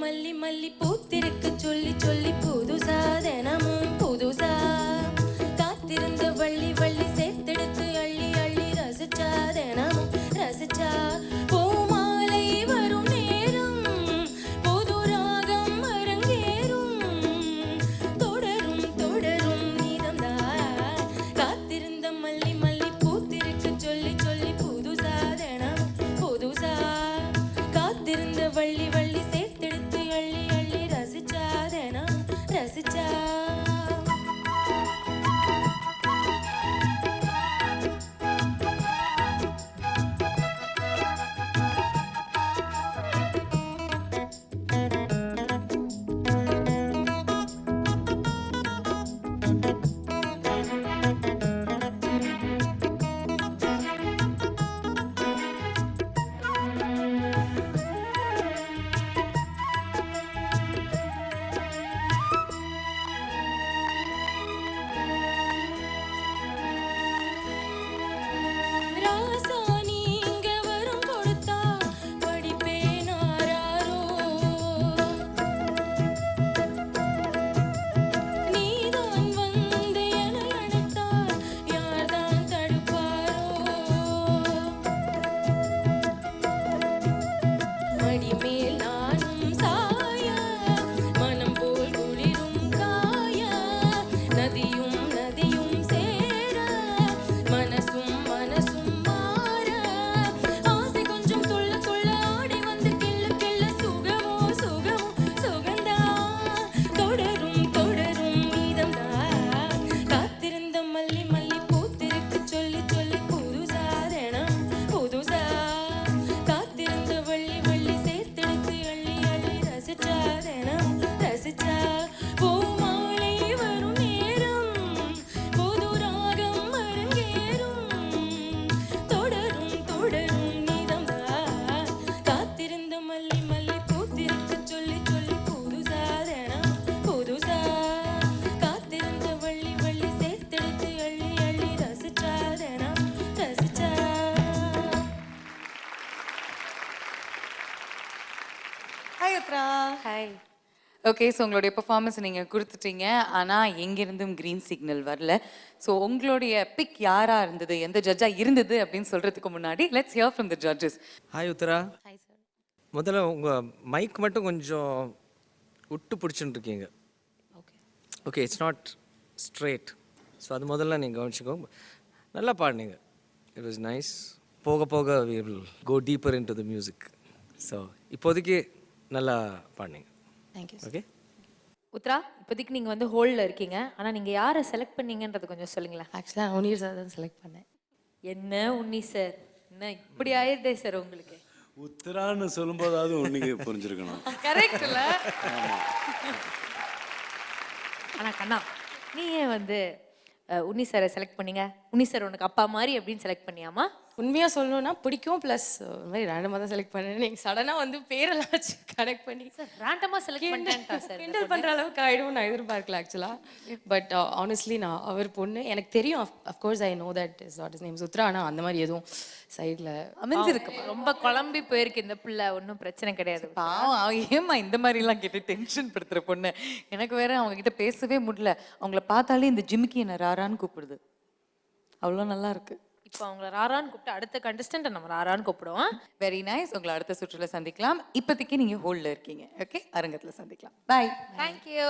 மல்லி மல்லி பூத்திருக்கு சொல்லி சொல்லி புதுசா தினமும் புதுசா காத்திருந்த வள்ளி வள்ளி சேர்த்தெடுத்து அள்ளி அள்ளி ரசிச்சா தினமும் ரசிச்சா பூமாலை வரும் நேரம் புது ராகம் அரங்கேறும் தொடரும் தொடரும் நீதம்தான் காத்திருந்த மல்லி மல்லி பூத்திருக்கு சொல்லி சொல்லி புதுசா தினமும் புதுசா காத்திருந்த வள்ளி வள்ளி சேர்த்தெடுத்து அள்ளி அள்ளி ரசிச்சா தினமும் ரசிச்சா ஹாய். ஓகே, ஸோ உங்களுடைய பெர்ஃபார்மன்ஸ் நீங்கள் கொடுத்துட்டீங்க. ஆனால் எங்கேருந்தும் க்ரீன் சிக்னல் வரல. ஸோ உங்களுடைய பிக் யாராக இருந்தது, எந்த ஜட்ஜாக இருந்தது அப்படின்னு சொல்கிறதுக்கு முன்னாடி let's hear from the judges. Hi Uthra. Hi sir. முதல்ல உங்கள் மைக் மட்டும் கொஞ்சம் விட்டு பிடிச்சுட்டு இருக்கீங்க. Okay okay, it's not straight. So அது முதல்ல நீங்கள் கவனிச்சுக்கோங்க. நல்லா பாடினீங்க. It was nice. போக போக we will go deeper into the music. So இப்போதைக்கு நல்லா பாடினீங்க. தேங்க்யூ. ஓகே உத்ரா, இப்போதைக்கு நீங்கள் வந்து ஹோல்டில் இருக்கீங்க. ஆனால் நீங்கள் யாரை செலக்ட் பண்ணீங்கன்றது கொஞ்சம் சொல்லுங்களேன். ஆக்சுவலாக உன்னீர் சார் தான் செலக்ட் பண்ணேன். என்ன உன்னி சார், என்ன இப்படி ஆயிருதே சார் உங்களுக்கு? உத்தரான்னு சொல்லும்போதாவது ஒன்றுக்கு புரிஞ்சிருக்கணும். கரெக்ட் இல்லை? ஆனால் கண்ணா, நீ ஏன் வந்து உன்னி சாரை செலக்ட் பண்ணீங்க? உன்னி சார் உனக்கு அப்பா மாதிரி அப்படின்னு செலக்ட் பண்ணியாமா? உண்மையாக சொல்லணும்னா பிடிக்கும், ப்ளஸ் இந்த மாதிரி ரேண்டமாக தான் செலக்ட் பண்ணேன். நீங்கள் சடனாக வந்து பேரெல்லாம் வச்சு கனெக்ட் பண்ணி சார் ரேண்டமாக செலக்ட் பண்ணிட்டேன்டா சார். கிண்டல் பண்ணுற அளவுக்கு ஆகிடும் நான் எதிர்பார்க்கல ஆக்சுவலாக. பட் ஆனஸ்ட்லி நான் அவர் பொண்ணு எனக்கு தெரியும். Of course I know that is what is name Uthra. ஆனால் அந்த மாதிரி எதுவும் சைடில் அமைஞ்சிருக்கு. ரொம்ப குழம்பி போயிருக்கு இந்த பிள்ளை. ஒன்றும் பிரச்சனை கிடையாது. பாவம், ஏமா இந்த மாதிரிலாம் கேட்டு டென்ஷன் படுத்துகிற பொண்ணு. எனக்கு வேற அவங்க கிட்ட பேசவே முடியல. அவங்கள பார்த்தாலே இந்த ஜிமிக்கி என்ன ராரான்னு கூப்பிடுது. அவ்வளோ நல்லா இருக்கு. இப்போ அவங்கள ராரான்னு கூப்பிட்டு அடுத்த கண்டஸ்டன்ட்டை நம்ம ராரான்னு கூப்பிடுவோம். Very nice. உங்களை அடுத்த சுற்றுல சந்திக்கலாம். இப்போதைக்கு நீங்கள் ஹோல்டில் இருக்கீங்க. ஓகே, அரங்கத்தில் சந்திக்கலாம். பாய். தேங்க்யூ.